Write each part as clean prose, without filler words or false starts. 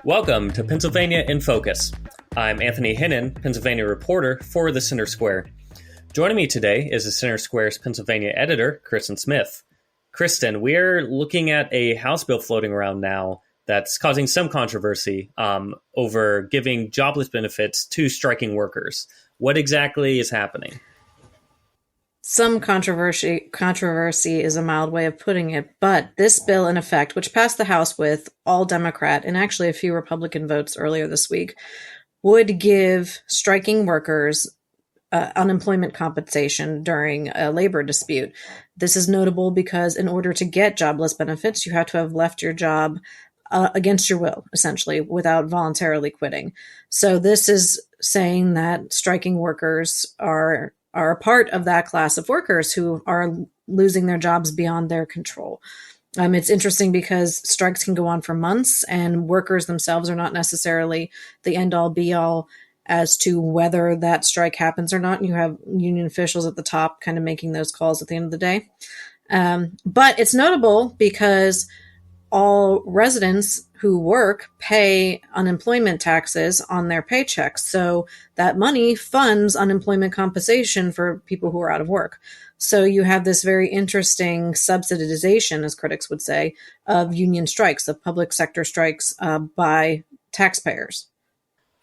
Welcome to Pennsylvania in Focus. I'm Anthony Hinnon, Pennsylvania reporter for the Center Square. Joining me today is the Center Square's Pennsylvania editor, Kristen Smith. Kristen, we're looking at a House bill floating around now that's causing some controversy over giving jobless benefits to striking workers. What exactly is happening? Some controversy is a mild way of putting it, but this bill in effect, which passed the House with all Democrat and actually a few Republican votes earlier this week, would give striking workers unemployment compensation during a labor dispute. This is notable because in order to get jobless benefits, you have to have left your job against your will, essentially, without voluntarily quitting. So this is saying that striking workers are a part of that class of workers who are losing their jobs beyond their control. It's interesting because strikes can go on for months and workers themselves are not necessarily the end-all be-all as to whether that strike happens or not. And you have union officials at the top kind of making those calls at the end of the day. But it's notable because all residents who work pay unemployment taxes on their paychecks. So that money funds unemployment compensation for people who are out of work. So you have this very interesting subsidization, as critics would say, of union strikes, of public sector strikes by taxpayers.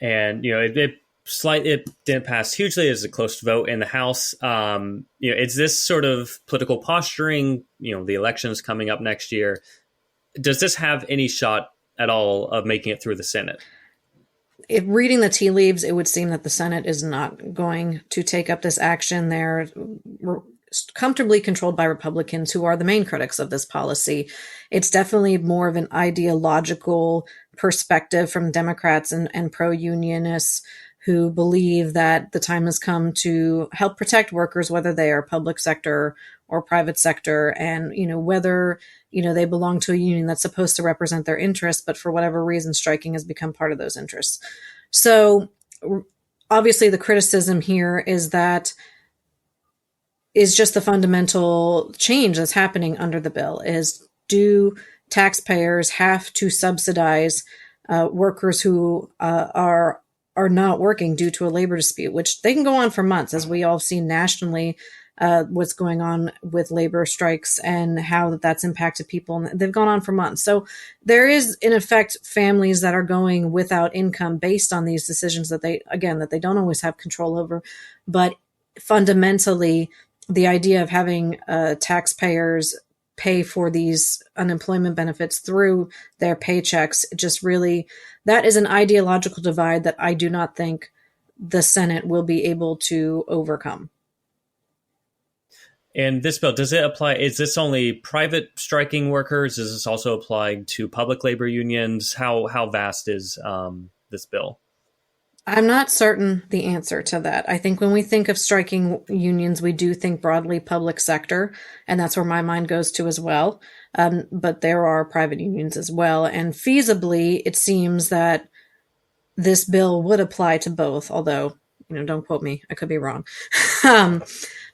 And, it didn't pass hugely as a close vote in the House. Is this sort of political posturing? The election is coming up next year. Does this have any shot at all of making it through the Senate? Reading the tea leaves, it would seem that the Senate is not going to take up this action. They're comfortably controlled by Republicans, who are the main critics of this policy. It's definitely more of an ideological perspective from Democrats and pro-unionists who believe that the time has come to help protect workers, whether they are public sector or private sector, and whether they belong to a union that's supposed to represent their interests, but for whatever reason, striking has become part of those interests. So obviously the criticism here is just the fundamental change that's happening under the bill is, do taxpayers have to subsidize workers who are not working due to a labor dispute, which they can go on for months, as we all see nationally what's going on with labor strikes and how that's impacted people. And they've gone on for months. So there is, in effect, families that are going without income based on these decisions that they don't always have control over. But fundamentally, the idea of having taxpayers pay for these unemployment benefits through their paychecks, that is an ideological divide that I do not think the Senate will be able to overcome. And this bill, does it apply? Is this only private striking workers? Does this also apply to public labor unions? How vast is this bill? I'm not certain the answer to that. I think when we think of striking unions, we do think broadly public sector, and that's where my mind goes to as well. But there are private unions as well. And feasibly, it seems that this bill would apply to both, although, don't quote me, I could be wrong.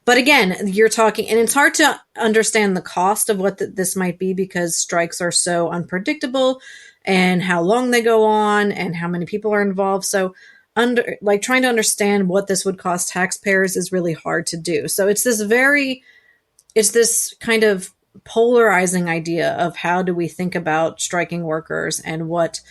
But again, you're talking, and it's hard to understand the cost of what this might be because strikes are so unpredictable and how long they go on and how many people are involved. So trying to understand what this would cost taxpayers is really hard to do. So it's this kind of polarizing idea of how do we think about striking workers and what,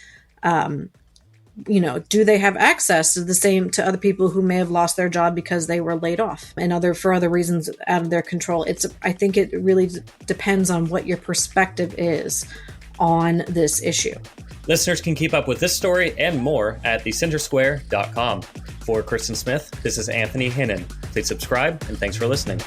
do they have access to other people who may have lost their job because they were laid off and for other reasons out of their control. I think it really depends on what your perspective is on this issue. Listeners can keep up with this story and more at thecentersquare.com. For Kristen Smith, this is Anthony Hinnon. Please subscribe, and thanks for listening.